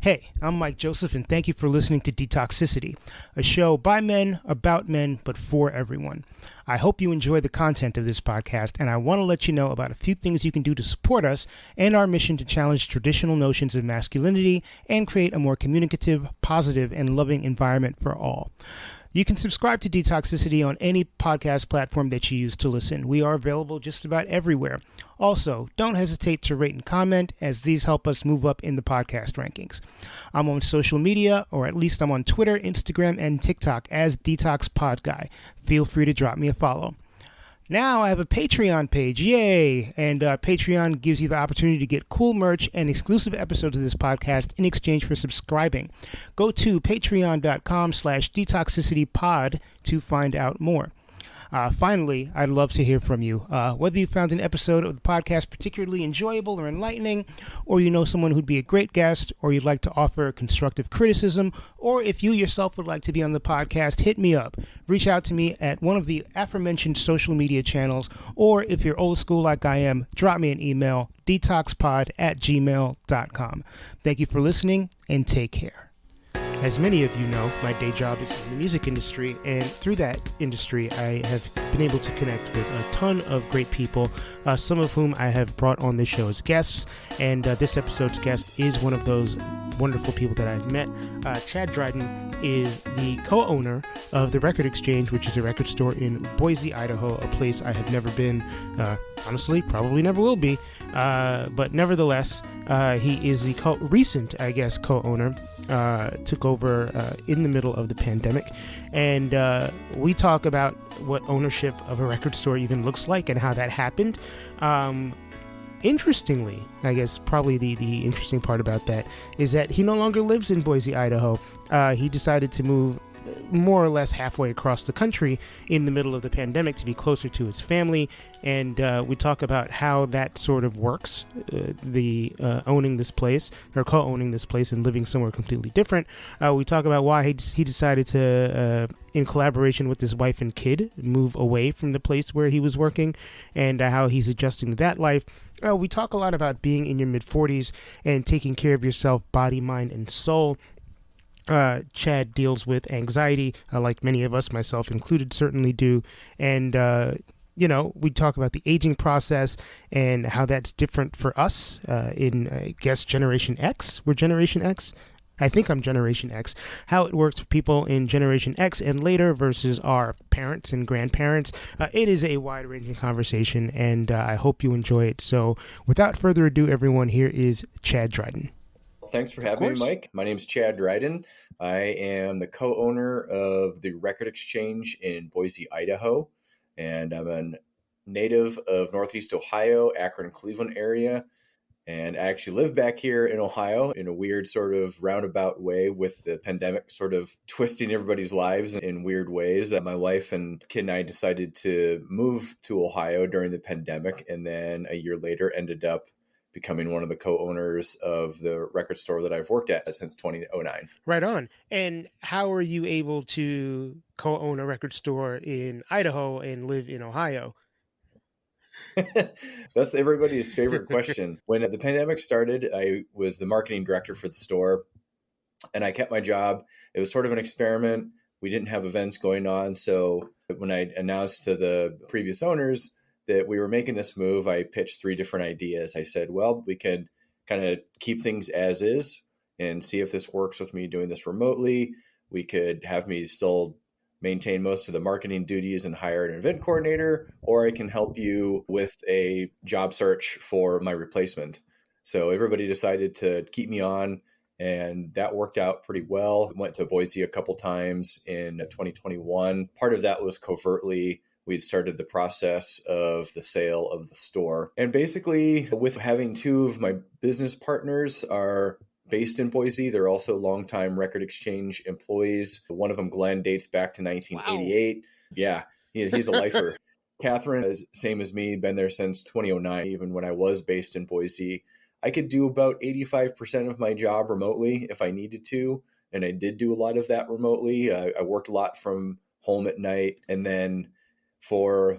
Hey, I'm Mike Joseph, and thank you for listening to Detoxicity, a show by men, about men, but for everyone. I hope you enjoy the content of this podcast, and I want to let you know about a few things you can do to support us and our mission to challenge traditional notions of masculinity and create a more communicative, positive, and loving environment for all. You can subscribe to Detoxicity on any podcast platform that you use to listen. We are available just about everywhere. Also, don't hesitate to rate and comment, as these help us move up in the podcast rankings. I'm on social media, or at least I'm on Twitter, Instagram, and TikTok as DetoxPod Guy. Feel free to drop me a follow. Now I have a Patreon page, yay! And Patreon gives you the opportunity to get cool merch and exclusive episodes of this podcast in exchange for subscribing. Go to patreon.com/detoxicitypod to find out more. Finally, I'd love to hear from you. Whether you found an episode of the podcast particularly enjoyable or enlightening, or you know someone who'd be a great guest, or you'd like to offer constructive criticism, or if you yourself would like to be on the podcast, hit me up. Reach out to me at one of the aforementioned social media channels, or if you're old school like I am, drop me an email, detoxpod@gmail.com. Thank you for listening, and take care. As many of you know, my day job is in the music industry, and through that industry, I have been able to connect with a ton of great people, some of whom I have brought on this show as guests, and this episode's guest is one of those wonderful people that I've met. Chad Dryden is the co-owner of The Record Exchange, which is a record store in Boise, Idaho, a place I have never been, honestly, probably never will be, but nevertheless, he is the recent co-owner, took over in the middle of the pandemic, and we talk about what ownership of a record store even looks like and how that happened. Interestingly, I guess probably the interesting part about that is that he no longer lives in Boise, Idaho. He decided to move more or less halfway across the country in the middle of the pandemic to be closer to his family, and we talk about how that sort of works, owning this place or co-owning this place and living somewhere completely different. We talk about why he decided to, in collaboration with his wife and kid, move away from the place where he was working, and how he's adjusting to that life. We talk a lot about being in your mid-40s and taking care of yourself, body, mind, and soul. Chad deals with anxiety, like many of us, myself included, certainly do. And, we talk about the aging process and how that's different for us in, I guess, Generation X. We're Generation X. I think I'm Generation X. How it works for people in Generation X and later versus our parents and grandparents. It is a wide-ranging conversation, and I hope you enjoy it. So without further ado, everyone, here is Chad Dryden. Thanks for having me, Mike. My name is Chad Dryden. I am the co-owner of the Record Exchange in Boise, Idaho, and I'm a native of Northeast Ohio, Akron, Cleveland area, and I actually live back here in Ohio in a weird sort of roundabout way, with the pandemic sort of twisting everybody's lives in weird ways. My wife and kid and I decided to move to Ohio during the pandemic, and then a year later ended up becoming one of the co-owners of the record store that I've worked at since 2009. Right on. And how are you able to co-own a record store in Idaho and live in Ohio? That's everybody's favorite question. When the pandemic started, I was the marketing director for the store, and I kept my job. It was sort of an experiment. We didn't have events going on. So when I announced to the previous owners that we were making this move, I pitched 3 different ideas. I said, well, we could kind of keep things as is and see if this works with me doing this remotely. We could have me still maintain most of the marketing duties and hire an event coordinator, or I can help you with a job search for my replacement. So everybody decided to keep me on, and that worked out pretty well. Went to Boise a couple times in 2021. Part of that was covertly. We'd started the process of the sale of the store. And basically, with having 2 of my business partners are based in Boise, they're also longtime Record Exchange employees. One of them, Glenn, dates back to 1988. Wow. Yeah, he's a lifer. Catherine is same as me, been there since 2009. Even when I was based in Boise, I could do about 85% of my job remotely if I needed to. And I did do a lot of that remotely. I worked a lot from home at night. And then for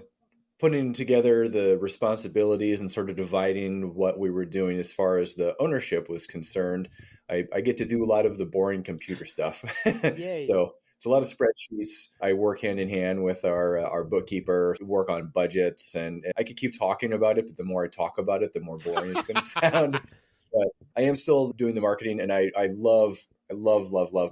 putting together the responsibilities and sort of dividing what we were doing as far as the ownership was concerned, I get to do a lot of the boring computer stuff. Yay. So it's a lot of spreadsheets. I work hand in hand with our bookkeeper, work on budgets, and I could keep talking about it, but the more I talk about it, the more boring it's going to sound. But I am still doing the marketing, and I love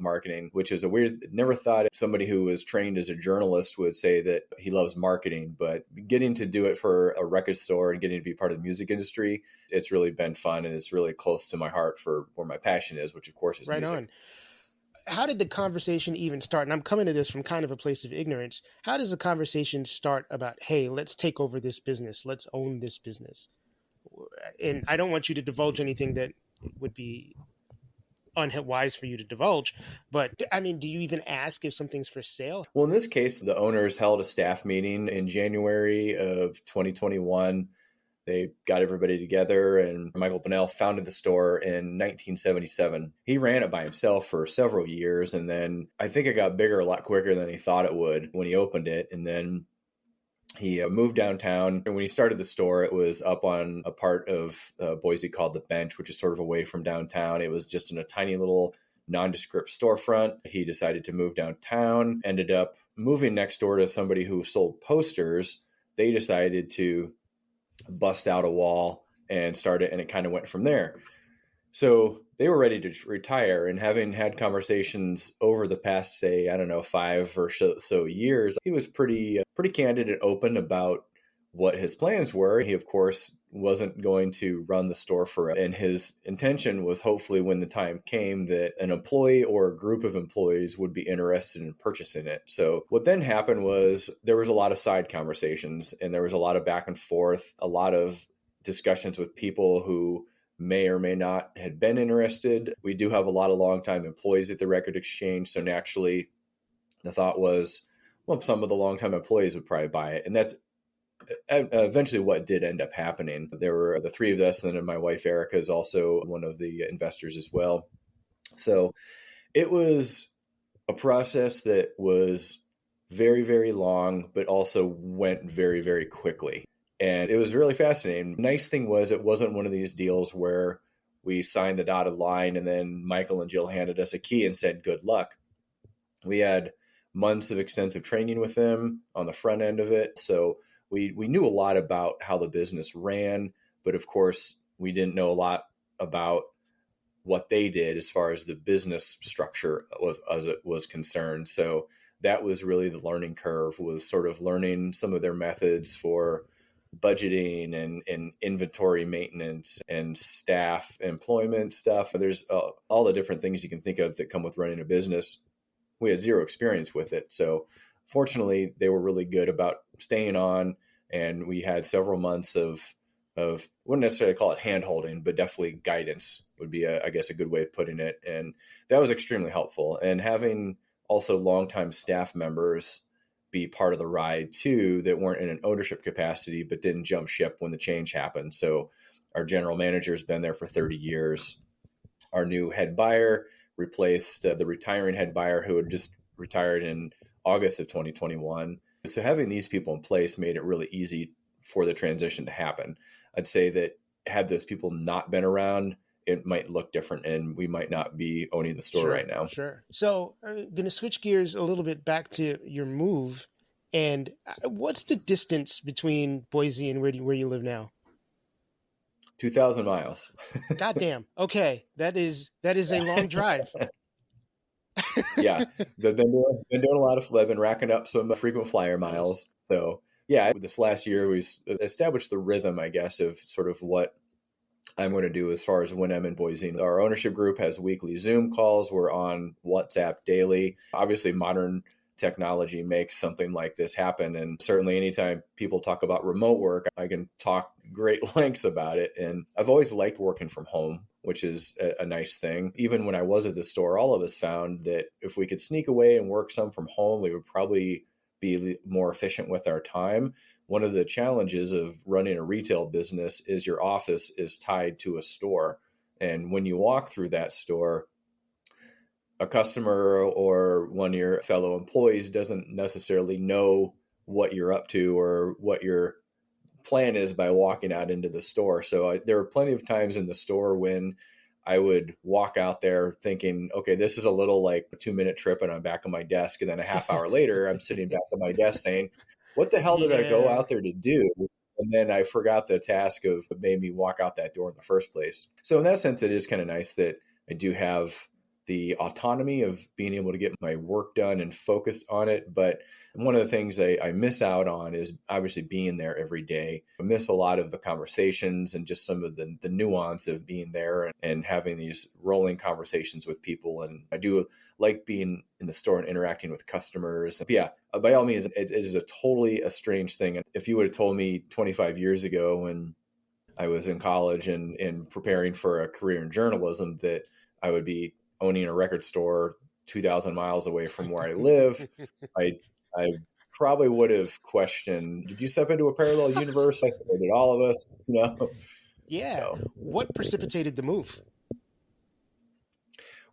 marketing, which is a weird, never thought somebody who was trained as a journalist would say that he loves marketing, but getting to do it for a record store and getting to be part of the music industry, it's really been fun, and it's really close to my heart for where my passion is, which of course is Right music. on. How did the conversation even start? And I'm coming to this from kind of a place of ignorance. How does the conversation start about, hey, let's take over this business. Let's own this business. And I don't want you to divulge anything that would be unwise for you to divulge. But I mean, do you even ask if something's for sale? Well, in this case, the owners held a staff meeting in January of 2021. They got everybody together, and Michael Pinnell founded the store in 1977. He ran it by himself for several years, and then I think it got bigger a lot quicker than he thought it would when he opened it. And then he moved downtown, and when he started the store, it was up on a part of Boise called the Bench, which is sort of away from downtown. It was just in a tiny little nondescript storefront. He decided to move downtown, ended up moving next door to somebody who sold posters. They decided to bust out a wall and start it, and it kind of went from there. So they were ready to retire, and having had conversations over the past, say, I don't know, 5 or so years, he was pretty candid and open about what his plans were. He, of course, wasn't going to run the store forever, and his intention was hopefully when the time came that an employee or a group of employees would be interested in purchasing it. So what then happened was there was a lot of side conversations, and there was a lot of back and forth, a lot of discussions with people who may or may not had been interested. We do have a lot of longtime employees at the Record Exchange, so naturally the thought was, well, some of the longtime employees would probably buy it, and that's eventually what did end up happening. There were the 3 of us, and then my wife Erica is also one of the investors as well. So it was a process that was very, very long, but also went very, very quickly. And it was really fascinating. Nice thing was it wasn't one of these deals where we signed the dotted line and then Michael and Jill handed us a key and said, good luck. We had months of extensive training with them on the front end of it. So we knew a lot about how the business ran, but of course we didn't know a lot about what they did as far as the business structure as it was concerned. So that was really the learning curve, was sort of learning some of their methods for budgeting and inventory maintenance and staff employment stuff. There's all the different things you can think of that come with running a business. We had zero experience with it. So fortunately, they were really good about staying on, and we had several months of wouldn't necessarily call it hand-holding, but definitely guidance would be, I guess, a good way of putting it. And that was extremely helpful. And having also longtime staff members be part of the ride too, that weren't in an ownership capacity, but didn't jump ship when the change happened. So our general manager has been there for 30 years. Our new head buyer replaced the retiring head buyer who had just retired in August of 2021. So having these people in place made it really easy for the transition to happen. I'd say that had those people not been around, it might look different and we might not be owning the store right now. Sure. So I'm going to switch gears a little bit back to your move. And what's the distance between Boise and where you live now? 2,000 miles. Goddamn. Okay. That is a long drive. Yeah. They've been doing a lot of, I've been racking up some frequent flyer miles. So yeah, this last year we established the rhythm, I guess, of sort of what I'm going to do as far as when I'm in Boise. Our ownership group has weekly Zoom calls. We're on WhatsApp daily. Obviously, modern technology makes something like this happen. And certainly anytime people talk about remote work, I can talk great lengths about it. And I've always liked working from home, which is a nice thing. Even when I was at the store, all of us found that if we could sneak away and work some from home, we would probably be more efficient with our time. One of the challenges of running a retail business is your office is tied to a store. And when you walk through that store, a customer or one of your fellow employees doesn't necessarily know what you're up to or what your plan is by walking out into the store. So there were plenty of times in the store when I would walk out there thinking, okay, this is a little like a 2-minute trip and I'm back on my desk. And then a half hour later, I'm sitting back on my desk saying, what the hell did I go Yeah. out there to do? And then I forgot the task of what made me walk out that door in the first place. So in that sense, it is kind of nice that I do have the autonomy of being able to get my work done and focused on it. But one of the things I miss out on is obviously being there every day. I miss a lot of the conversations and just some of the nuance of being there and having these rolling conversations with people. And I do like being in the store and interacting with customers. But yeah, by all means, it is a totally a strange thing. If you would have told me 25 years ago when I was in college and preparing for a career in journalism that I would be owning a record store 2,000 miles away from where I live, I probably would have questioned, did you step into a parallel universe? Like, did all of us? No. Yeah. So What precipitated the move?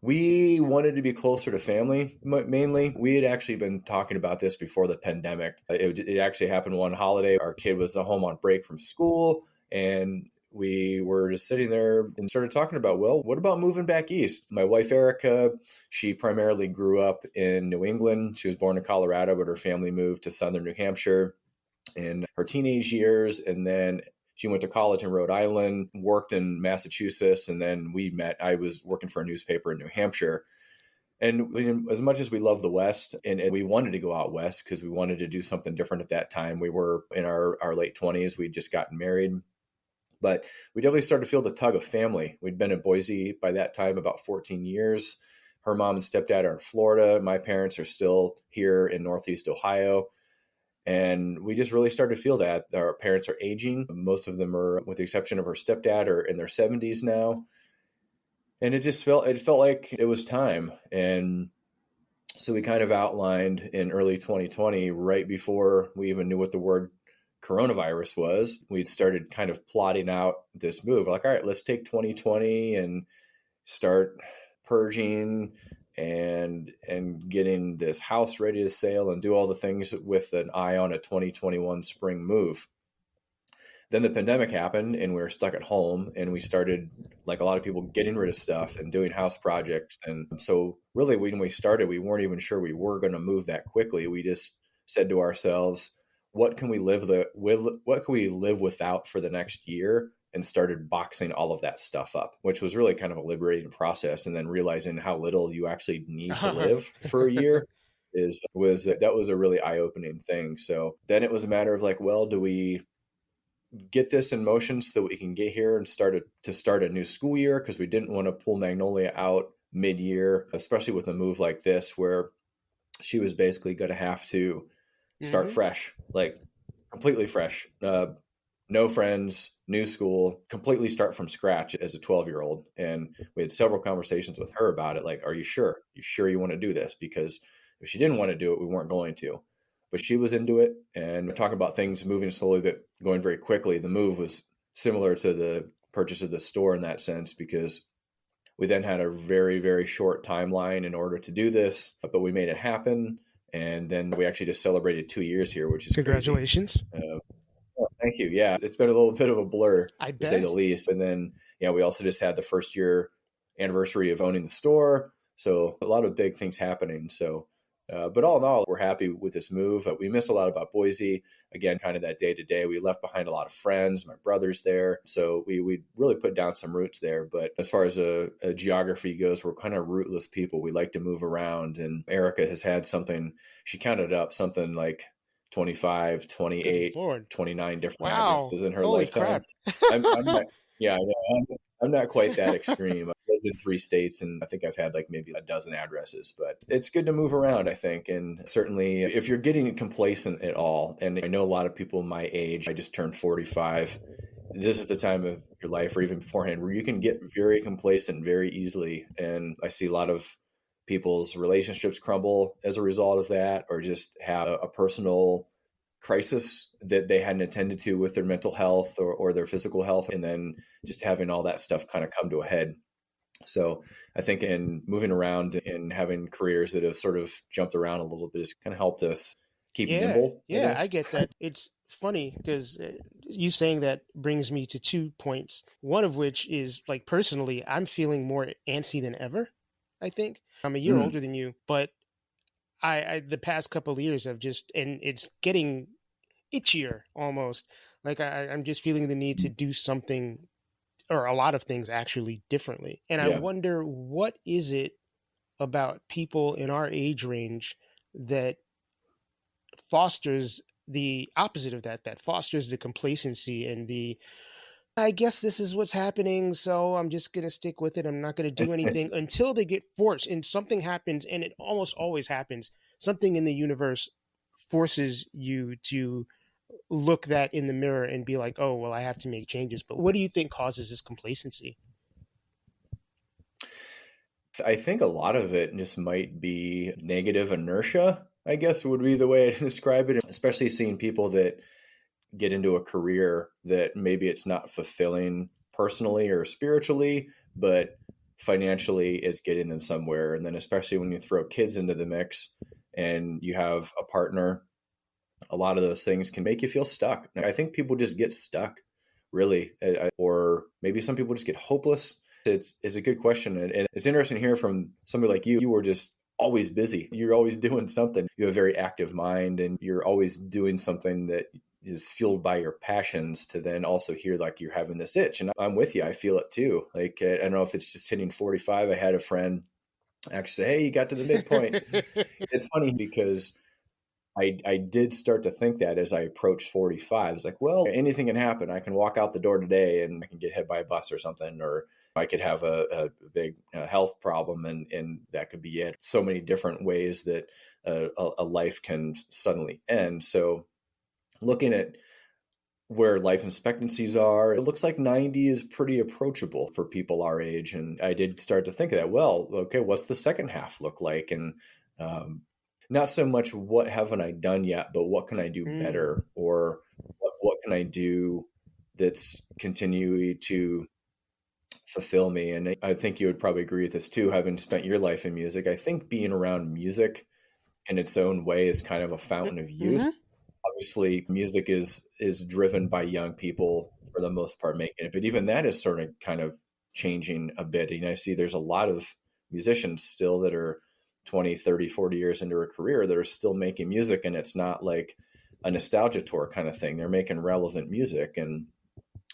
we wanted to be closer to family, mainly. We had actually been talking about this before the pandemic. It actually happened one holiday. Our kid was home on break from school, and we were just sitting there and started talking about, well, what about moving back east? My wife, Erica, she primarily grew up in New England. She was born in Colorado, but her family moved to southern New Hampshire in her teenage years. And then she went to college in Rhode Island, worked in Massachusetts, and then we met. I was working for a newspaper in New Hampshire. And as much as we love the West and we wanted to go out West because we wanted to do something different at that time, we were in our late 20s. We'd just gotten married. But we definitely started to feel the tug of family. We'd been in Boise by that time about 14 years. Her mom and stepdad are in Florida. My parents are still here in Northeast Ohio. And we just really started to feel that. Our parents are aging. Most of them are, with the exception of her stepdad, are in their 70s now. And it felt like it was time. And so we kind of outlined in early 2020, right before we even knew what the word coronavirus was, we'd started kind of plotting out this move. Like, all right, let's take 2020 and start purging and getting this house ready to sale and do all the things with an eye on a 2021 spring move. Then the pandemic happened and we were stuck at home, and we started, like a lot of people, getting rid of stuff and doing house projects. And so really when we started, we weren't even sure we were going to move that quickly. We just said to ourselves, what can we live without for the next year? And started boxing all of that stuff up, which was really kind of a liberating process. And then realizing how little you actually need to live for a year was a really eye-opening thing. So then it was a matter of like, well, do we get this in motion so that we can get here and start a new school year? Because we didn't want to pull Magnolia out mid-year, especially with a move like this where she was basically going to have to start fresh, like completely fresh. No friends, new school, completely start from scratch as a 12-year-old. And we had several conversations with her about it. Like, are you sure? You sure you want to do this? Because if she didn't want to do it, we weren't going to. But she was into it. And we're talking about things moving slowly, but going very quickly. The move was similar to the purchase of the store in that sense, because we then had a very, very short timeline in order to do this, but we made it happen. And then we actually just celebrated 2 years here, which is Congratulations. well, thank you. Yeah, it's been a little bit of a blur, to say bet. the least. And then, yeah, we also just had the first year anniversary of owning the store. So a lot of big things happening. So, but all in all, we're happy with this move. We miss a lot about Boise. Again, kind of that day to day. We left behind a lot of friends. My brother's there. So we really put down some roots there. But as far as a geography goes, we're kind of rootless people. We like to move around. And Erica has had something, she counted up something like 25, 28, 29 different addresses in her Holy lifetime. Crap. I'm not, yeah, I know. I'm not quite that extreme. I've lived in 3 states, and I think I've had like maybe a dozen addresses, but it's good to move around, I think. And certainly if you're getting complacent at all, and I know a lot of people my age, I just turned 45. This is the time of your life, or even beforehand, where you can get very complacent very easily. And I see a lot of people's relationships crumble as a result of that, or just have a personal crisis that they hadn't attended to with their mental health or their physical health, and then just having all that stuff kind of come to a head. So I think in moving around and having careers that have sort of jumped around a little bit has kind of helped us keep nimble. Yeah, I get that. It's funny because you saying that brings me to 2 points. One of which is like personally, I'm feeling more antsy than ever. I think I'm a year Mm, older than you, but I the past couple of years have just, and it's getting itchier almost. Like I'm just feeling the need to do something or a lot of things actually differently. And I yeah. wonder, what is it about people in our age range that fosters the opposite of that, that fosters the complacency and the, I guess this is what's happening, so I'm just going to stick with it. I'm not going to do anything until they get forced and something happens, and it almost always happens. Something in the universe forces you to look that in the mirror and be like, oh, well, I have to make changes. But what do you think causes this complacency? I think a lot of it just might be negative inertia, I guess would be the way to describe it, especially seeing people that get into a career that maybe it's not fulfilling personally or spiritually, but financially it's getting them somewhere. And then especially when you throw kids into the mix and you have a partner, a lot of those things can make you feel stuck. I think people just get stuck, really, or maybe some people just get hopeless. It's a good question, and it's interesting to hear from somebody like you. You were just always busy. You're always doing something. You have a very active mind, and you're always doing something that is fueled by your passions. To then also hear like you're having this itch, and I'm with you. I feel it too. Like I don't know if it's just hitting 45. I had a friend actually say, "Hey, you got to the midpoint." It's funny because I did start to think that as I approached 45. It's like, well, anything can happen. I can walk out the door today and I can get hit by a bus or something, or I could have a big health problem, and that could be it. So many different ways that a life can suddenly end. So looking at where life expectancies are, it looks like 90 is pretty approachable for people our age. And I did start to think of that, well, okay, what's the second half look like? And not so much what haven't I done yet, but what can I do better, or what can I do that's continuing to fulfill me. And I think you would probably agree with this too, having spent your life in music. I think being around music in its own way is kind of a fountain of youth. Mm-hmm. Obviously, music is driven by young people for the most part making it, but even that is sort of kind of changing a bit. And I see there's a lot of musicians still that are 20, 30, 40 years into a career that are still making music, and it's not like a nostalgia tour kind of thing. They're making relevant music, and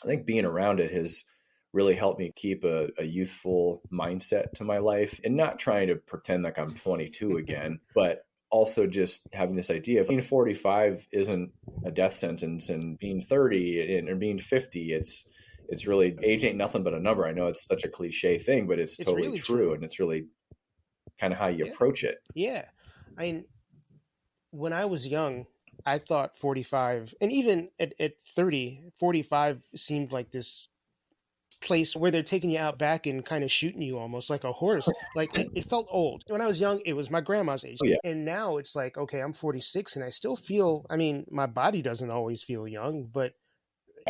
I think being around it has really helped me keep a youthful mindset to my life, and not trying to pretend like I'm 22 again, but also just having this idea of being 45 isn't a death sentence, and being 30 and being 50, it's really, age ain't nothing but a number. I know it's such a cliche thing, but it's totally really true. And it's really kind of how you approach it. Yeah. I mean, when I was young, I thought 45, and even at 30, 45 seemed like this place where they're taking you out back and kind of shooting you almost like a horse. Like it felt old. When I was young, it was my grandma's age. Oh, yeah. And now it's like, okay, I'm 46 and I still feel, I mean, my body doesn't always feel young, but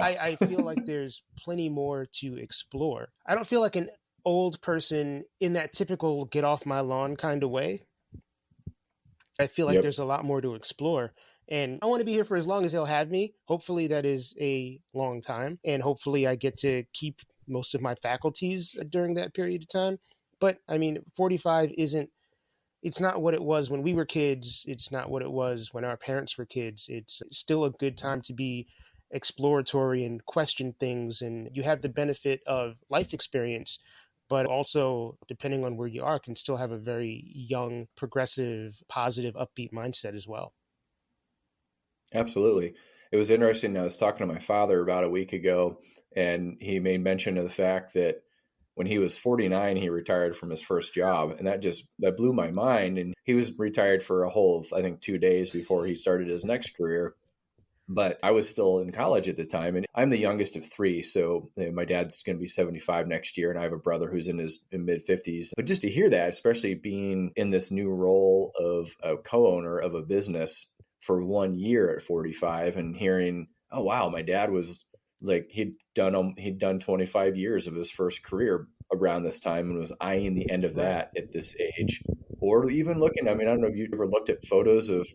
I feel like there's plenty more to explore. I don't feel like an old person in that typical get off my lawn kind of way. I feel like there's a lot more to explore. And I want to be here for as long as they'll have me. Hopefully that is a long time. And hopefully I get to keep most of my faculties during that period of time. But I mean, 45 isn't, it's not what it was when we were kids. It's not what it was when our parents were kids. It's still a good time to be exploratory and question things. And you have the benefit of life experience, but also, depending on where you are, can still have a very young, progressive, positive, upbeat mindset as well. Absolutely. It was interesting. I was talking to my father about a week ago, and he made mention of the fact that when he was 49, he retired from his first job. And that blew my mind. And he was retired for a whole, I think, 2 days before he started his next career. But I was still in college at the time, and I'm the youngest of three. So my dad's going to be 75 next year, and I have a brother who's in his mid 50s. But just to hear that, especially being in this new role of a co-owner of a business for 1 year at 45, and hearing, oh, wow, my dad was like, he'd done 25 years of his first career around this time and was eyeing the end of that at this age. Or even looking, I mean, I don't know if you ever looked at photos of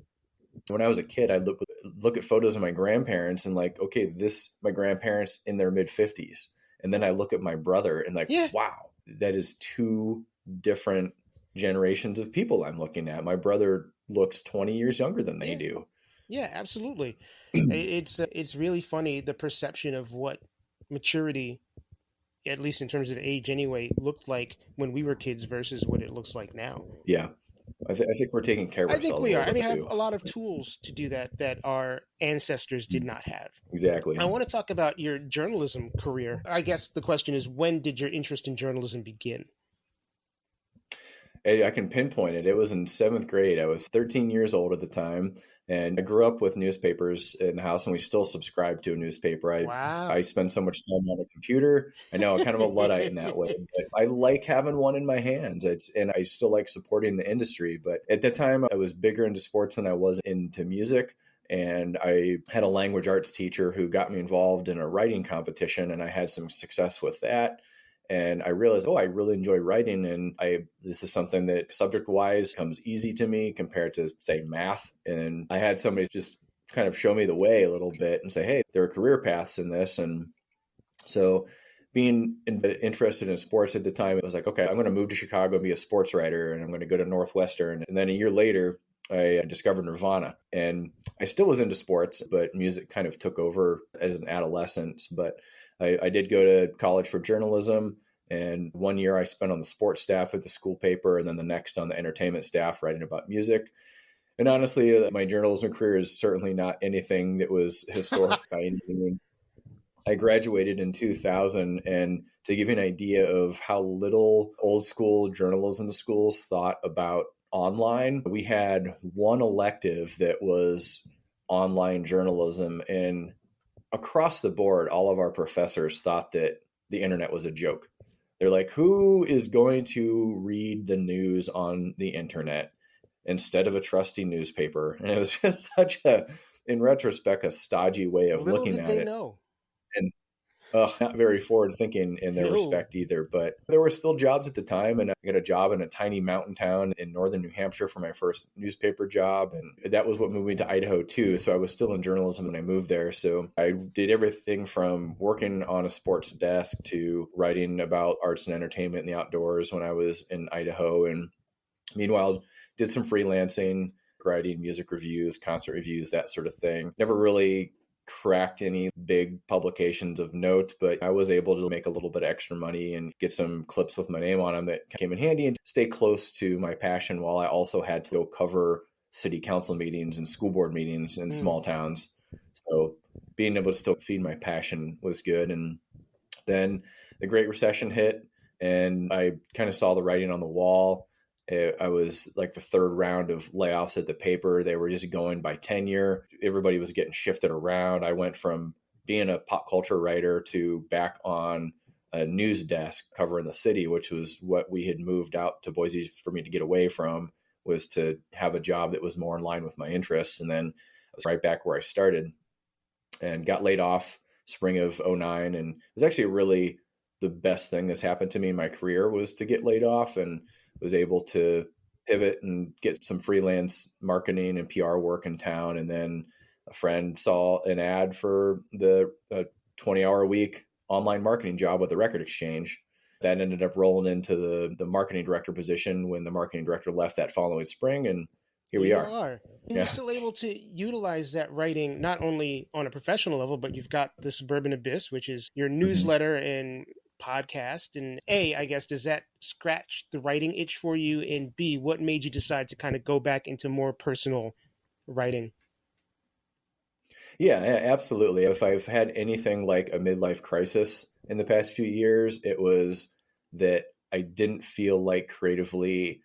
when I was a kid, I'd look look at photos of my grandparents and like, okay, my grandparents in their mid 50s. And then I look at my brother and like, Yeah. wow, that is two different generations of people I'm looking at. My brother looks 20 years younger than they do. Yeah, absolutely. It's really funny, the perception of what maturity, at least in terms of age anyway, looked like when we were kids versus what it looks like now. Yeah. I think we're taking care of I think ourselves we a are. little I bit mean, have too. a lot of tools to do that our ancestors did not have. Exactly. I want to talk about your journalism career. I guess the question is, when did your interest in journalism begin? I can pinpoint it. It was in 7th grade. I was 13 years old at the time, and I grew up with newspapers in the house, and we still subscribe to a newspaper. Wow. I spend so much time on a computer. I know, kind of a Luddite in that way, but I like having one in my hands. And I still like supporting the industry. But at that time, I was bigger into sports than I was into music. And I had a language arts teacher who got me involved in a writing competition, and I had some success with that. And I realized, I really enjoy writing. And this is something that subject wise comes easy to me compared to, say, math. And I had somebody just kind of show me the way a little bit and say, hey, there are career paths in this. And so being interested in sports at the time, it was like, okay, I'm going to move to Chicago and be a sports writer. And I'm going to go to Northwestern. And then a year later, I discovered Nirvana, and I still was into sports, but music kind of took over as an adolescent. But I did go to college for journalism, and 1 year I spent on the sports staff at the school paper, and then the next on the entertainment staff writing about music. And honestly, my journalism career is certainly not anything that was historic by any means. I graduated in 2000, and to give you an idea of how little old school journalism schools thought about online, we had one elective that was online journalism, and across the board, all of our professors thought that the internet was a joke. They're like, who is going to read the on the internet instead of a trusty newspaper? And it was just such in retrospect, a stodgy way of looking at it. Know. And not very forward thinking in their respect either. But there were still jobs at the time, and I got a job in a tiny mountain town in northern New Hampshire for my first newspaper job. And that was what moved me to Idaho too. So I was still in journalism when I moved there. So I did everything from working on a sports desk to writing about arts and entertainment in the outdoors when I was in Idaho. And meanwhile, did some freelancing, writing music reviews, concert reviews, that sort of thing. Never really cracked any big publications of note, but I was able to make a little bit of extra money and get some clips with my name on them that came in handy and stay close to my passion while I also had to go cover city council meetings and school board meetings in small towns. So being able to still feed my passion was good. And then the Great Recession hit, and I kind of saw the writing on the wall. I was like the third round of layoffs at the paper. They were just going by tenure. Everybody was getting shifted around. I went from being a pop culture writer to back on a news desk covering the city, which was what we had moved out to Boise for me to get away from, was to have a job that was more in line with my interests. And then I was right back where I started and got laid off spring of 2009. And it was actually really the best thing that's happened to me in my career was to get laid off, and was able to pivot and get some freelance marketing and PR work in town. And then a friend saw an ad for the 20-hour a week online marketing job with the Record Exchange. That ended up rolling into the marketing director position when the marketing director left that following spring. And here we are. And you're still able to utilize that writing, not only on a professional level, but you've got the Suburban Abyss, which is your newsletter and podcast. And A, I guess, does that scratch the writing itch for you? And B, what made you decide to kind of go back into more personal writing? Yeah, absolutely. If I've had anything like a midlife crisis in the past few years, it was that I didn't feel like creatively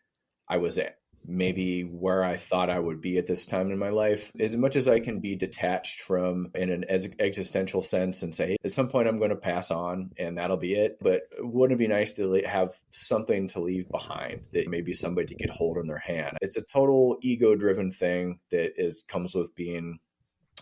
I was at maybe where I thought I would be at this time in my life. As much as I can be detached from in an existential sense and say, hey, at some point I'm going to pass on and that'll be it. But wouldn't it be nice to have something to leave behind that maybe somebody could hold in their hand? It's a total ego-driven thing that comes with being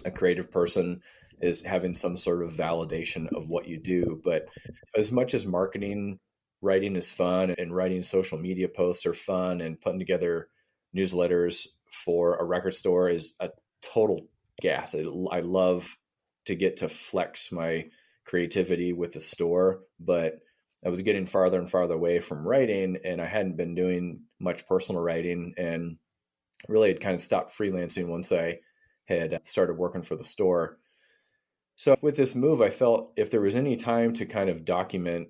a creative person, is having some sort of validation of what you do. But as much as marketing, writing is fun, and writing social media posts are fun, and putting together newsletters for a record store is a total gas. I love to get to flex my creativity with the store, but I was getting farther and farther away from writing, and I hadn't been doing much personal writing, and really had kind of stopped freelancing once I had started working for the store. So with this move, I felt if there was any time to kind of document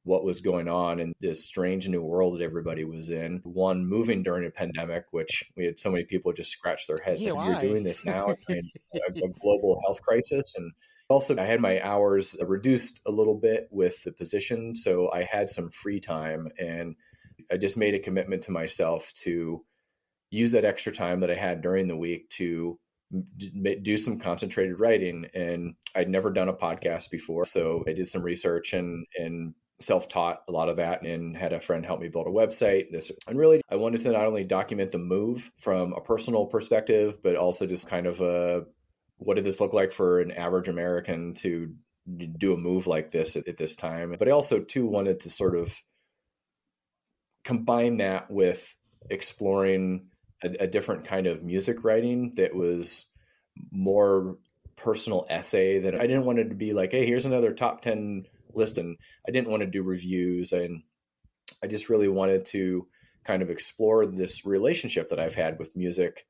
what was going on in this strange new world that everybody was in. One, moving during a pandemic, which we had so many people just scratch their heads Yeah, like, you're why? doing this now during a global health crisis. And also, I had my hours reduced a little bit with the position. So I had some free time, and I just made a commitment to myself to use that extra time that I had during the week to do some concentrated writing. And I'd never done a podcast before. So I did some research and self-taught a lot of that, and had a friend help me build a website. And really, I wanted to not only document the move from a personal perspective, but also just kind of what did this look like for an average American to do a move like this at this time. But I also too wanted to sort of combine that with exploring a different kind of music writing that was more personal essay. That I didn't want it to be like, hey, here's another top 10 list. And I didn't want to do reviews. And I just really wanted to kind of explore this relationship that I've had with music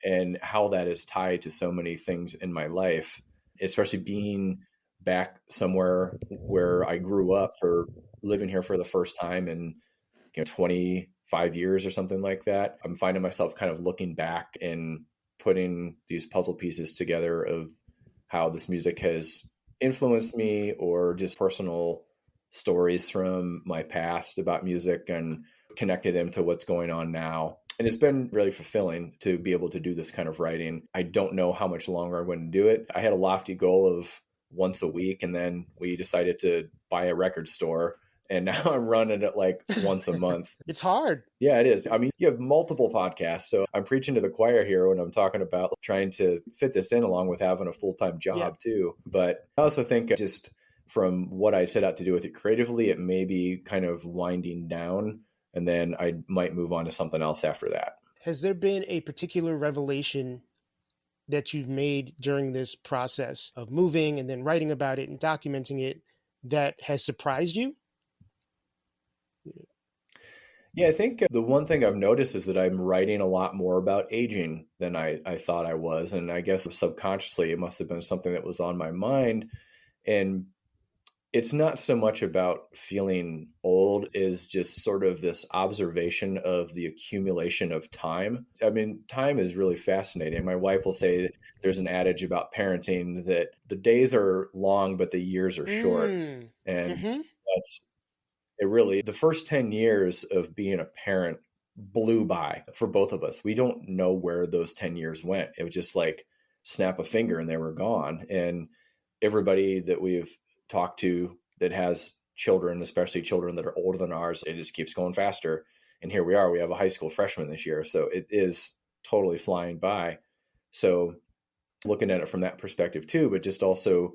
and how that is tied to so many things in my life, especially being back somewhere where I grew up, for living here for the first time in 25 years or something like that. I'm finding myself kind of looking back and putting these puzzle pieces together of how this music has influenced me, or just personal stories from my past about music, and connected them to what's going on now. And it's been really fulfilling to be able to do this kind of writing. I don't know how much longer I'm going to do it. I had a lofty goal of once a week, and then we decided to buy a record store. And now I'm running it like once a month. It's hard. Yeah, it is. I mean, you have multiple podcasts. So I'm preaching to the choir here when I'm talking about trying to fit this in along with having a full-time job too. But I also think just from what I set out to do with it creatively, it may be kind of winding down, and then I might move on to something else after that. Has there been a particular revelation that you've made during this process of moving and then writing about it and documenting it that has surprised you? Yeah, I think the one thing I've noticed is that I'm writing a lot more about aging than I thought I was. And I guess subconsciously, it must have been something that was on my mind. And it's not so much about feeling old as just sort of this observation of the accumulation of time. I mean, time is really fascinating. My wife will say that there's an adage about parenting that the days are long, but the years are short. And that's it. Really, the first 10 years of being a parent blew by for both of us. We don't know where those 10 years went. It was just like snap a finger and they were gone. And everybody that we've talked to that has children, especially children that are older than ours, it just keeps going faster. And here we are, we have a high school freshman this year. So it is totally flying by. So looking at it from that perspective too, but just also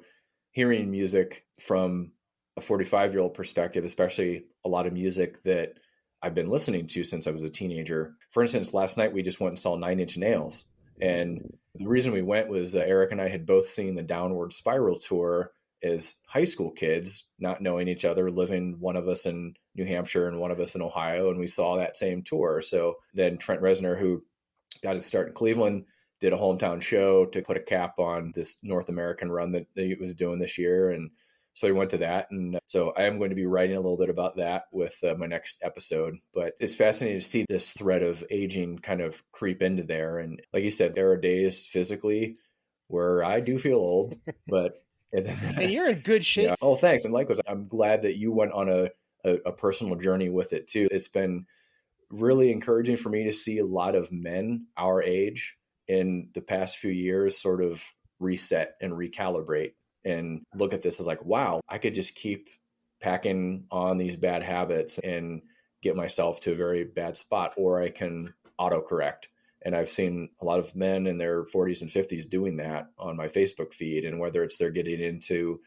hearing music from a 45-year-old perspective, especially a lot of music that I've been listening to since I was a teenager. For instance, last night we just went and saw 9 Inch Nails. And the reason we went was Eric and I had both seen the Downward Spiral tour as high school kids, not knowing each other, living one of us in New Hampshire and one of us in Ohio. And we saw that same tour. So then Trent Reznor, who got his start in Cleveland, did a hometown show to put a cap on this North American run that he was doing this year. And so we went to that. And so I am going to be writing a little bit about that with my next episode. But it's fascinating to see this thread of aging kind of creep into there. And like you said, there are days physically where I do feel old, but and you're in good shape. Yeah. Oh, thanks. And likewise, I'm glad that you went on a personal journey with it too. It's been really encouraging for me to see a lot of men our age in the past few years sort of reset and recalibrate and look at this as like, wow, I could just keep packing on these bad habits and get myself to a very bad spot, or I can autocorrect. And I've seen a lot of men in their 40s and 50s doing that on my Facebook feed. And whether it's they're getting into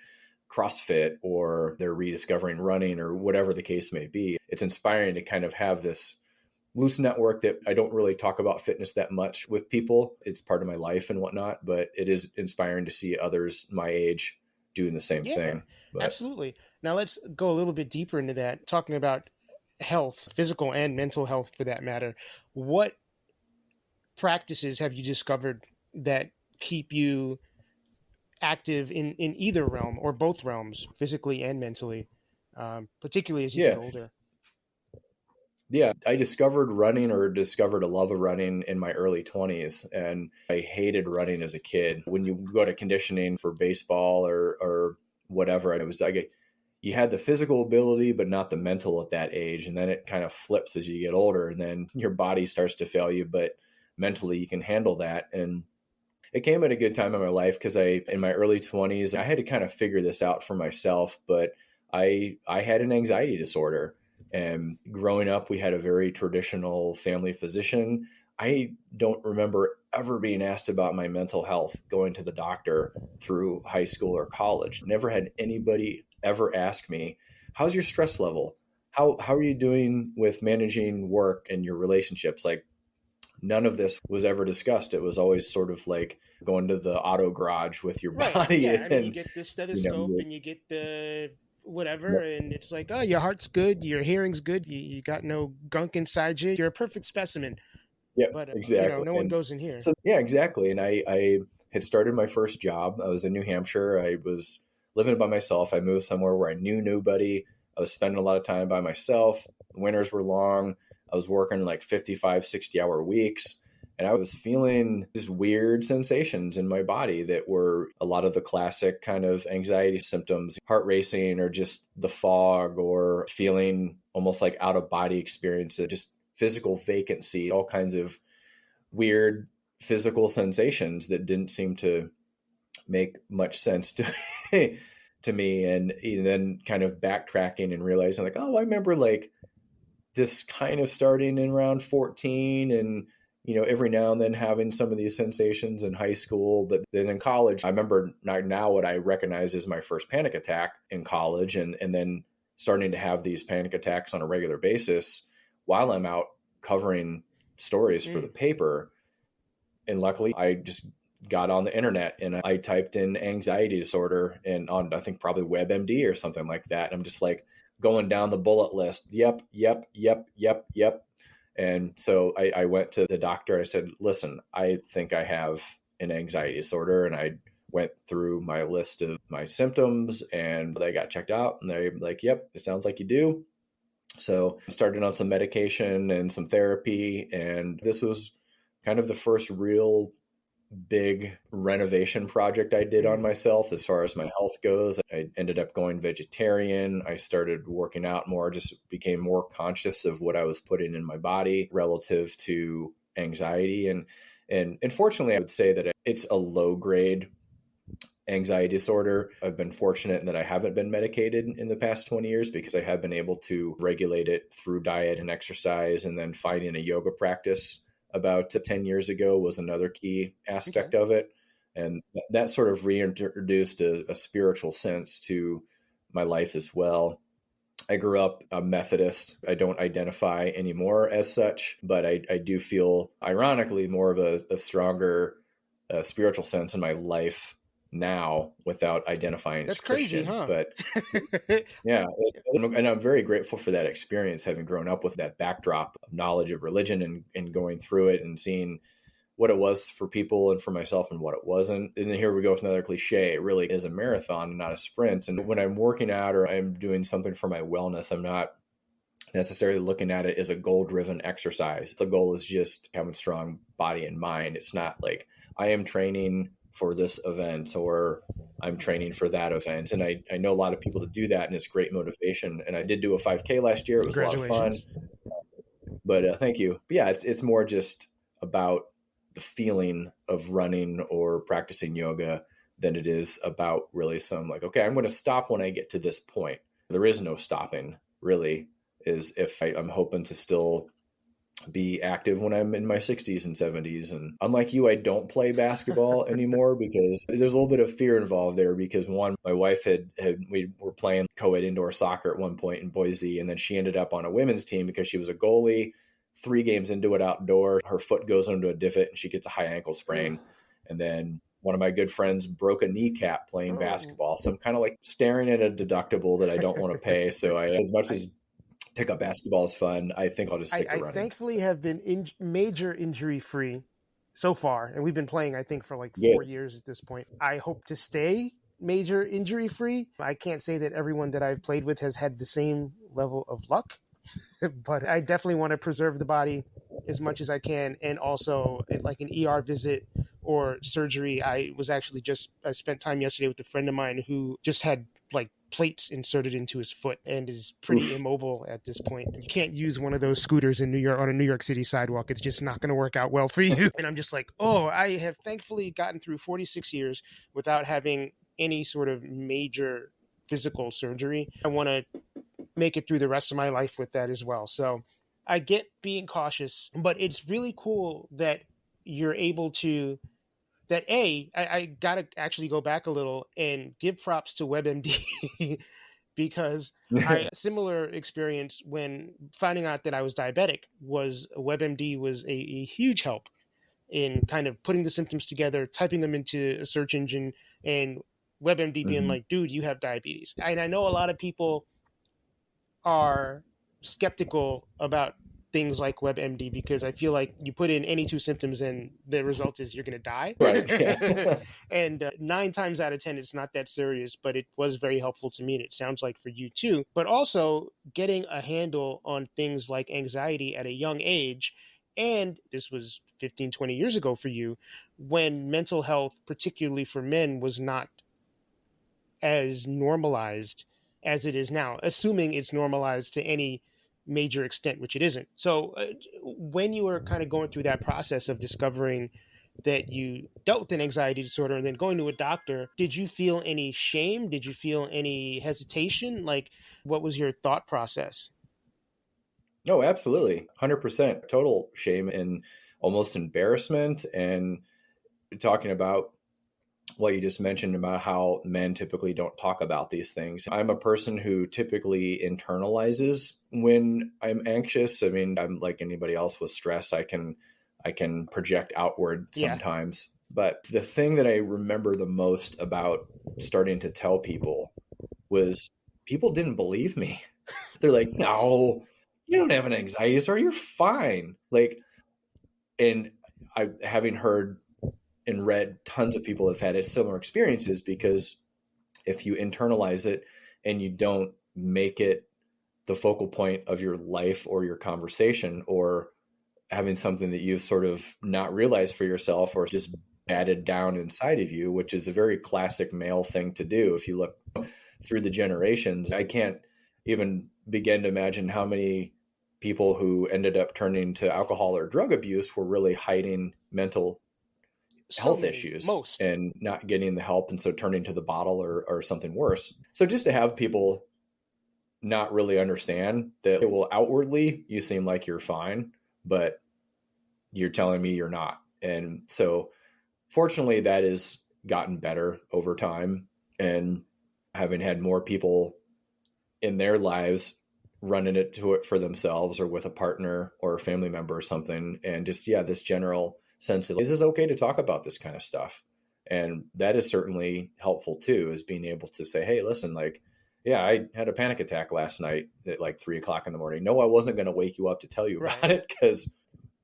CrossFit or they're rediscovering running or whatever the case may be, it's inspiring to kind of have this loose network that I don't really talk about fitness that much with people. It's part of my life and whatnot, but it is inspiring to see others my age doing the same Yeah, thing. But absolutely. Now let's go a little bit deeper into that, talking about health, physical and mental health for that matter. What practices have you discovered that keep you active in either realm or both realms, physically and mentally, particularly as you get yeah, older? yeah, I discovered a love of running in my early 20s, and I hated running as a kid. When you go to conditioning for baseball or whatever, it was like you had the physical ability, but not the mental at that age. And then it kind of flips as you get older, and then your body starts to fail you, but mentally you can handle that. And it came at a good time in my life because in my early 20s, I had to kind of figure this out for myself, but I had an anxiety disorder. And growing up, we had a very traditional family physician. I don't remember ever being asked about my mental health going to the doctor through high school or college. Never had anybody ever ask me, how's your stress level? How are you doing with managing work and your relationships? Like, none of this was ever discussed. It was always sort of like going to the auto garage with your Right. body Yeah. I mean, you and, get the you know, stethoscope and you get the whatever, and it's like, oh, your heart's good, your hearing's good, you got no gunk inside you, you're a perfect specimen. yeah, But exactly. no one goes in here. So yeah, exactly. And I had started my first job. I was in New Hampshire. I was living by myself. I moved somewhere where I knew nobody. I was spending a lot of time by myself. Winters were long. I was working like 55, 60-hour weeks. And I was feeling these weird sensations in my body that were a lot of the classic kind of anxiety symptoms, heart racing, or just the fog, or feeling almost like out of body experiences, just physical vacancy, all kinds of weird physical sensations that didn't seem to make much sense to to me. And then kind of backtracking and realizing like, oh, I remember like this kind of starting in around 14, and every now and then having some of these sensations in high school. But then in college, I remember now what I recognize as my first panic attack in college, and then starting to have these panic attacks on a regular basis while I'm out covering stories for the paper. And luckily, I just got on the internet and I typed in anxiety disorder and on, I think, probably WebMD or something like that. And I'm just like going down the bullet list. Yep. And so I went to the doctor. I said, listen, I think I have an anxiety disorder. And I went through my list of my symptoms, and they got checked out, and they're like, yep, it sounds like you do. So I started on some medication and some therapy. And this was kind of the first real big renovation project I did on myself as far as my health goes. I ended up going vegetarian. I started working out more, just became more conscious of what I was putting in my body relative to anxiety. And fortunately, I would say that it's a low grade anxiety disorder. I've been fortunate in that I haven't been medicated in the past 20 years because I have been able to regulate it through diet and exercise. And then finding a yoga practice about 10 years ago was another key aspect of it. And that sort of reintroduced a spiritual sense to my life as well. I grew up a Methodist. I don't identify anymore as such, but I do feel, ironically, more of a stronger spiritual sense in my life now without identifying That's as Christian. crazy, huh? But yeah, and I'm very grateful for that experience, having grown up with that backdrop of knowledge of religion and going through it and seeing what it was for people and for myself and what it wasn't. And then here we go with another cliche. It really is a marathon and not a sprint. And when I'm working out or I'm doing something for my wellness, I'm not necessarily looking at it as a goal-driven exercise. The goal is just having a strong body and mind. It's not like I am training for this event or I'm training for that event. And I know a lot of people that do that, and it's great motivation. And I did do a 5K last year. It was a lot of fun. But thank you. But yeah, it's more just about the feeling of running or practicing yoga than it is about really some like, okay, I'm going to stop when I get to this point. There is no stopping, really, is if I'm hoping to still be active when I'm in my 60s and 70s. And unlike you, I don't play basketball anymore because there's a little bit of fear involved there. Because one, my wife we were playing co-ed indoor soccer at one point in Boise, and then she ended up on a women's team because she was a goalie. 3 games into it outdoor, her foot goes into a divot and she gets a high ankle sprain. And then one of my good friends broke a kneecap playing basketball. So I'm kind of like staring at a deductible that I don't want to pay. So as much as pickup basketball is fun, I think I'll just stick to running. I thankfully have been major injury free so far. And we've been playing, I think, for like 4 years at this point. I hope to stay major injury free. I can't say that everyone that I've played with has had the same level of luck, but I definitely want to preserve the body as much as I can. And also like an ER visit or surgery. I spent time yesterday with a friend of mine who just had like plates inserted into his foot and is pretty immobile at this point. You can't use one of those scooters in New York on a New York City sidewalk. It's just not going to work out well for you. And I'm just like, I have thankfully gotten through 46 years without having any sort of major physical surgery. I want to make it through the rest of my life with that as well. So I get being cautious, but it's really cool that you're able to I got to actually go back a little and give props to WebMD because I similar experience when finding out that I was diabetic. WebMD was a huge help in kind of putting the symptoms together, typing them into a search engine, and WebMD being like, dude, you have diabetes. And I know a lot of people are skeptical about things like WebMD because I feel like you put in any 2 symptoms and the result is you're going to die. Right. Yeah. And 9 times out of 10, it's not that serious, but it was very helpful to me. And it sounds like for you too, but also getting a handle on things like anxiety at a young age. And this was 15, 20 years ago for you when mental health, particularly for men, was not as normalized as it is now, assuming it's normalized to any major extent, which it isn't. So when you were kind of going through that process of discovering that you dealt with an anxiety disorder and then going to a doctor, did you feel any shame? Did you feel any hesitation? Like, what was your thought process? No, absolutely. 100% total shame and almost embarrassment. And talking about what you just mentioned about how men typically don't talk about these things. I'm a person who typically internalizes when I'm anxious. I mean, I'm like anybody else with stress. I can project outward sometimes. Yeah. But the thing that I remember the most about starting to tell people was people didn't believe me. They're like, no, you don't have an anxiety disorder. You're fine. Like, and having heard and read tons of people have had similar experiences, because if you internalize it and you don't make it the focal point of your life or your conversation, or having something that you've sort of not realized for yourself or just batted down inside of you, which is a very classic male thing to do. If you look through the generations, I can't even begin to imagine how many people who ended up turning to alcohol or drug abuse were really hiding mental health issues and not getting the help, and so turning to the bottle or something worse. So just to have people not really understand that, well, outwardly you seem like you're fine, but you're telling me you're not. And so fortunately that has gotten better over time, and having had more people in their lives running into it for themselves or with a partner or a family member or something, and just this general sense of, is this okay to talk about this kind of stuff? And that is certainly helpful too, is being able to say, hey, listen, like, yeah, I had a panic attack last night at like 3:00 in the morning. No, I wasn't going to wake you up to tell you about it, because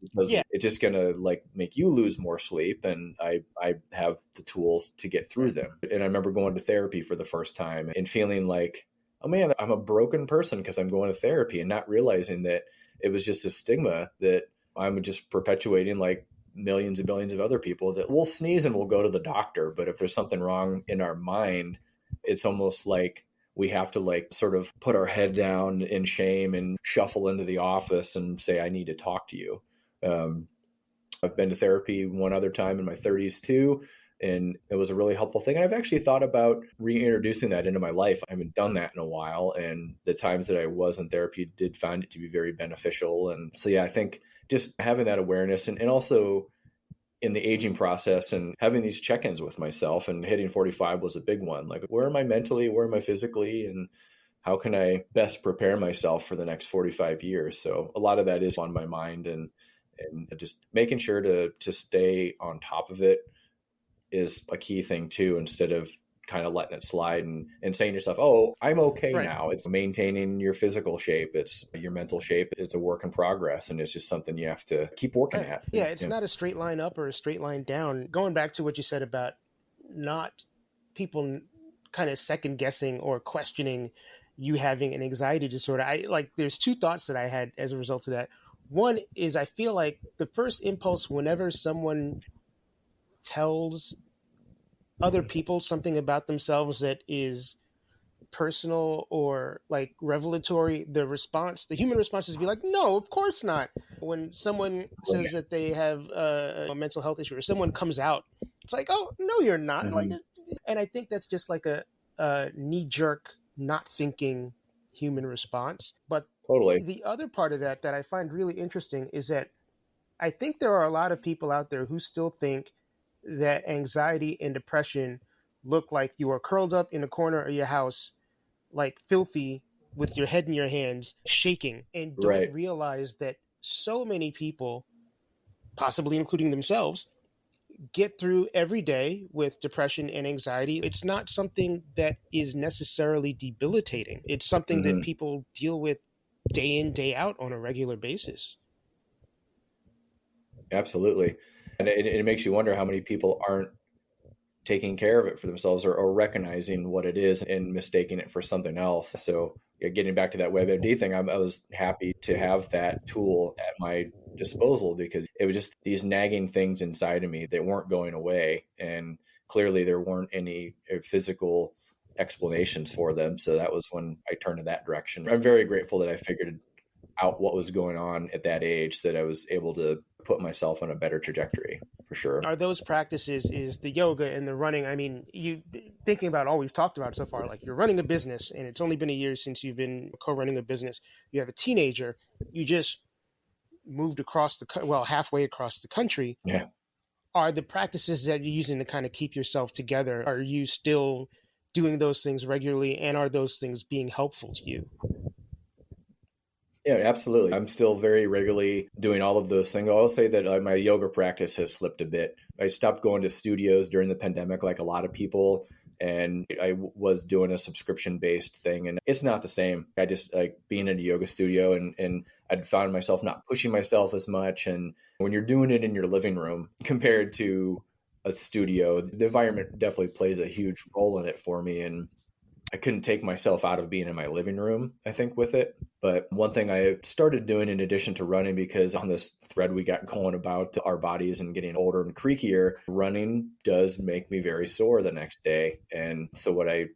it's just going to like make you lose more sleep. And I have the tools to get through them. And I remember going to therapy for the first time and feeling like, oh man, I'm a broken person because I'm going to therapy, and not realizing that it was just a stigma that I'm just perpetuating, like millions and billions of other people, that we'll sneeze and we'll go to the doctor. But if there's something wrong in our mind, it's almost like we have to like sort of put our head down in shame and shuffle into the office and say, I need to talk to you. I've been to therapy one other time in my 30s too, and it was a really helpful thing. And I've actually thought about reintroducing that into my life. I haven't done that in a while, and the times that I was in therapy did find it to be very beneficial. And so, I think just having that awareness, and also in the aging process, and having these check-ins with myself, and hitting 45 was a big one. Like, where am I mentally? Where am I physically? And how can I best prepare myself for the next 45 years? So a lot of that is on my mind, and just making sure to stay on top of it is a key thing too, instead of kind of letting it slide and saying to yourself, oh, I'm okay Right. now. It's maintaining your physical shape. It's your mental shape. It's a work in progress. And it's just something you have to keep working Right. at. Yeah, it's not a straight line up or a straight line down. Going back to what you said about not people kind of second guessing or questioning you having an anxiety disorder. There's two thoughts that I had as a result of that. One is I feel like the first impulse whenever someone tells other people something about themselves that is personal or like revelatory, the human response is to be like, no, of course not. When someone says that they have a mental health issue, or someone comes out, it's like, oh, no, you're not. Mm-hmm. And I think that's just like a knee jerk, not thinking human response. But Totally. the other part of that I find really interesting is that I think there are a lot of people out there who still think that anxiety and depression look like you are curled up in a corner of your house, like filthy, with your head in your hands, shaking, and don't Right. realize that so many people, possibly including themselves, get through every day with depression and anxiety. It's not something that is necessarily debilitating. It's something that Mm-hmm. people deal with day in, day out on a regular basis. Absolutely. And it makes you wonder how many people aren't taking care of it for themselves, or recognizing what it is and mistaking it for something else. So getting back to that WebMD thing, I was happy to have that tool at my disposal, because it was just these nagging things inside of me that weren't going away. And clearly there weren't any physical explanations for them. So that was when I turned in that direction. I'm very grateful that I figured out what was going on at that age, that I was able to put myself on a better trajectory, for sure. Are those practices, is the yoga and the running? I mean, you thinking about all we've talked about so far, like you're running a business and it's only been a year since you've been co-running a business. You have a teenager, you just moved halfway across the country. Yeah. Are the practices that you're using to kind of keep yourself together, are you still doing those things regularly, and are those things being helpful to you? Yeah, absolutely. I'm still very regularly doing all of those things. I'll say that my yoga practice has slipped a bit. I stopped going to studios during the pandemic, like a lot of people, and I was doing a subscription-based thing, and it's not the same. I just like being in a yoga studio, and I'd found myself not pushing myself as much. And when you're doing it in your living room compared to a studio, the environment definitely plays a huge role in it for me. And I couldn't take myself out of being in my living room, I think, with it. But one thing I started doing in addition to running, because on this thread we got going about our bodies and getting older and creakier, running does make me very sore the next day. And so what I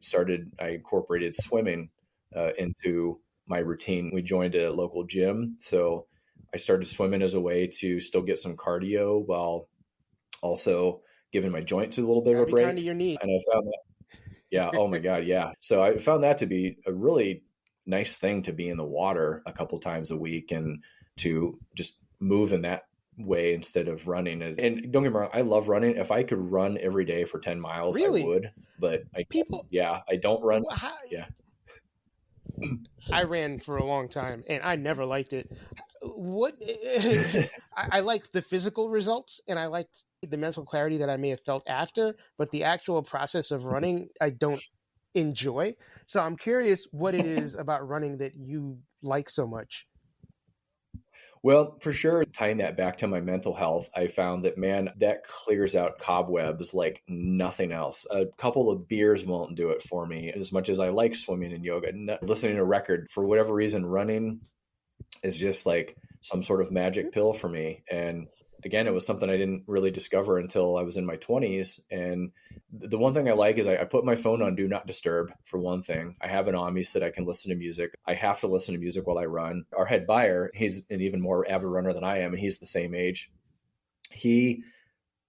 incorporated swimming into my routine. We joined a local gym. So I started swimming as a way to still get some cardio while also giving my joints a little bit of a break. Kind of your knee. And I found that. Yeah. Oh my God. Yeah. So I found that to be a really nice thing, to be in the water a couple times a week and to just move in that way instead of running. And don't get me wrong, I love running. If I could run every day for 10 miles, Really? I would, but I don't run. Yeah. I ran for a long time and I never liked it. I liked the physical results and I liked the mental clarity that I may have felt after, but the actual process of running, I don't enjoy. So I'm curious what it is about running that you like so much. Well, for sure, tying that back to my mental health, I found that, man, that clears out cobwebs like nothing else. A couple of beers won't do it for me. As much as I like swimming and yoga, listening to a record, for whatever reason, running is just like some sort of magic pill for me. And again, it was something I didn't really discover until I was in my 20s. And the one thing I like is I put my phone on Do Not Disturb, for one thing. I have it on me so that I can listen to music. I have to listen to music while I run. Our head buyer, he's an even more avid runner than I am, and he's the same age. He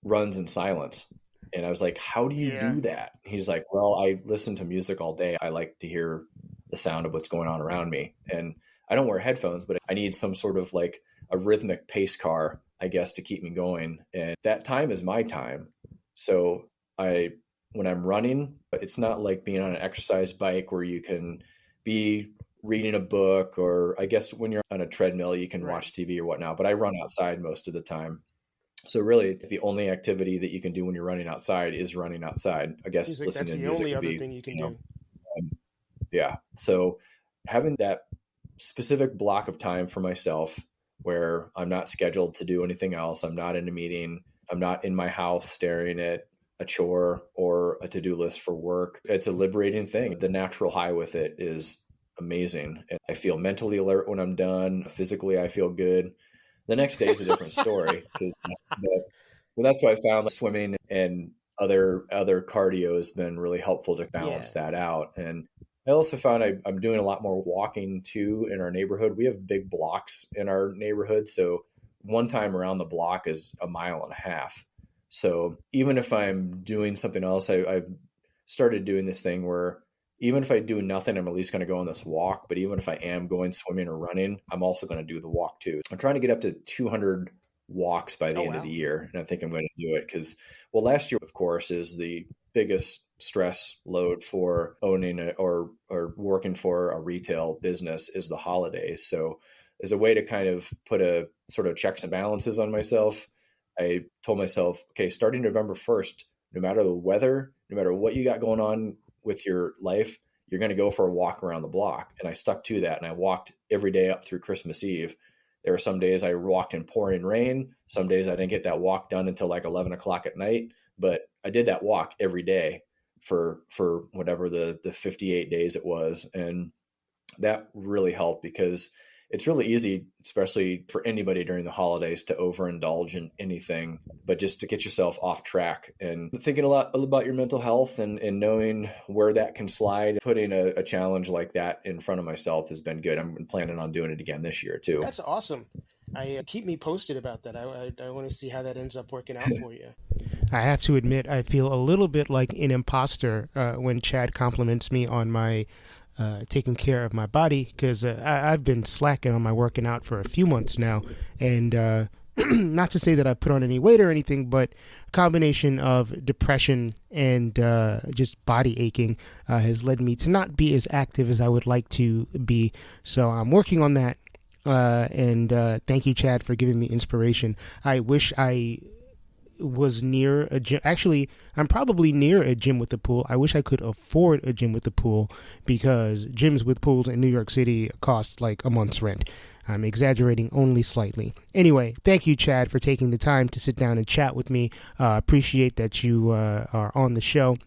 runs in silence. And I was like, how do you do that? He's like, well, I listen to music all day. I like to hear the sound of what's going on around me. And I don't wear headphones, but I need some sort of like a rhythmic pace car, I guess, to keep me going. And that time is my time. So when I'm running, it's not like being on an exercise bike where you can be reading a book, or I guess when you're on a treadmill, you can watch TV or whatnot, but I run outside most of the time. So really the only activity that you can do when you're running outside is running outside. I guess Like listening that's to the music only would other be, thing you can you know, do. yeah. So having that specific block of time for myself where I'm not scheduled to do anything else, I'm not in a meeting, I'm not in my house staring at a chore or a to-do list for work. It's a liberating thing. The natural high with it is amazing. And I feel mentally alert when I'm done. Physically, I feel good. The next day is a different story because that's why I found swimming and other cardio has been really helpful to balance that out. And I also found I'm doing a lot more walking too in our neighborhood. We have big blocks in our neighborhood, so one time around the block is a mile and a half. So even if I'm doing something else, I've started doing this thing where even if I do nothing, I'm at least going to go on this walk. But even if I am going swimming or running, I'm also going to do the walk too. I'm trying to get up to 200 walks by the end of the year. And I think I'm going to do it because, well, last year, of course, is the biggest stress load for owning or working for a retail business is the holidays. So as a way to kind of put a sort of checks and balances on myself, I told myself, okay, starting November 1st, no matter the weather, no matter what you got going on with your life, you're going to go for a walk around the block. And I stuck to that. And I walked every day up through Christmas Eve. There were some days I walked in pouring rain. Some days I didn't get that walk done until like 11 o'clock at night, but I did that walk every day for whatever the 58 days it was. And that really helped because it's really easy, especially for anybody during the holidays, to overindulge in anything, but just to get yourself off track and thinking a lot about your mental health and knowing where that can slide. Putting a challenge like that in front of myself has been good. I'm planning on doing it again this year too. That's awesome. Keep me posted about that. I want to see how that ends up working out for you. I have to admit, I feel a little bit like an imposter when Chad compliments me on my taking care of my body, because I've been slacking on my working out for a few months now, and not to say that I put on any weight or anything, but a combination of depression and just body aching has led me to not be as active as I would like to be. So I'm working on that, and thank you, Chad, for giving me inspiration. I wish I was near a gym. Actually, I'm probably near a gym with a pool. I wish I could afford a gym with a pool, because gyms with pools in New York City cost like a month's rent. I'm exaggerating only slightly. Anyway, thank you, Chad, for taking the time to sit down and chat with me. Appreciate that you are on the show.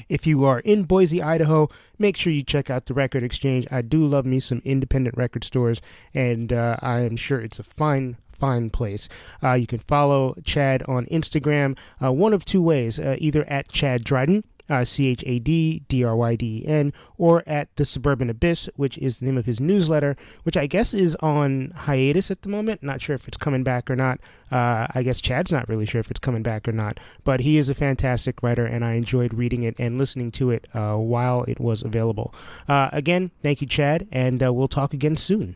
If you are in Boise, Idaho, make sure you check out the Record Exchange. I do love me some independent record stores, and I am sure it's a fine place. You can follow Chad on Instagram one of two ways, either at Chad Dryden, ChadDryden, or at The Suburban Abyss, which is the name of his newsletter, which I guess is on hiatus at the moment. Not sure if it's coming back or not. I guess Chad's not really sure if it's coming back or not, but he is a fantastic writer, and I enjoyed reading it and listening to it while it was available. Again, thank you, Chad, and we'll talk again soon.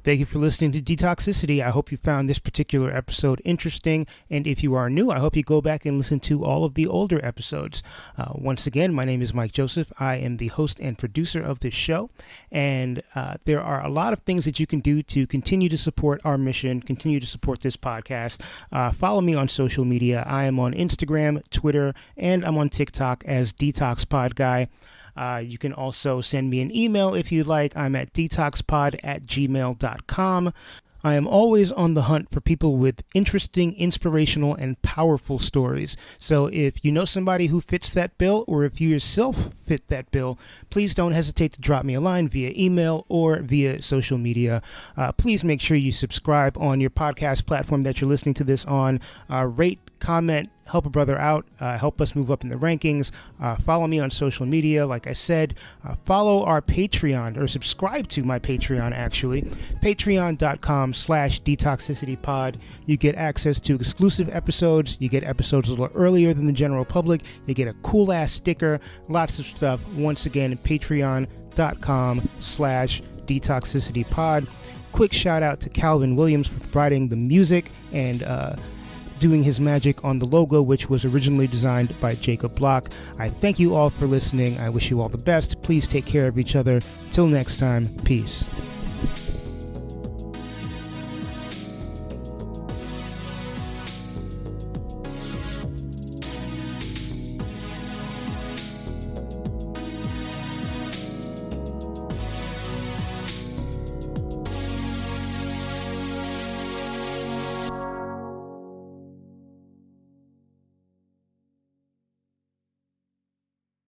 Thank you for listening to Detoxicity. I hope you found this particular episode interesting, and if you are new, I hope you go back and listen to all of the older episodes. Once again, my name is Mike Joseph. I am the host and producer of this show, and there are a lot of things that you can do to continue to support our mission, continue to support this podcast. Follow me on social media. I am on Instagram, Twitter, and I'm on TikTok as DetoxPod Guy. You can also send me an email if you'd like. I'm at detoxpod@gmail.com. I am always on the hunt for people with interesting, inspirational, and powerful stories. So if you know somebody who fits that bill, or if you yourself fit that bill, please don't hesitate to drop me a line via email or via social media. Please make sure you subscribe on your podcast platform that you're listening to this on. Rate, comment, help a brother out, help us move up in the rankings. Follow me on social media. Like I said, follow our Patreon, or subscribe to my Patreon, actually. Patreon.com/detoxicitypod. You get access to exclusive episodes. You get episodes a little earlier than the general public. You get a cool ass sticker, lots of stuff. Once again, patreon.com/detoxicitypod. Quick shout out to Calvin Williams for providing the music and doing his magic on the logo, which was originally designed by Jacob Block. I thank you all for listening. I wish you all the best. Please take care of each other. Till next time, peace.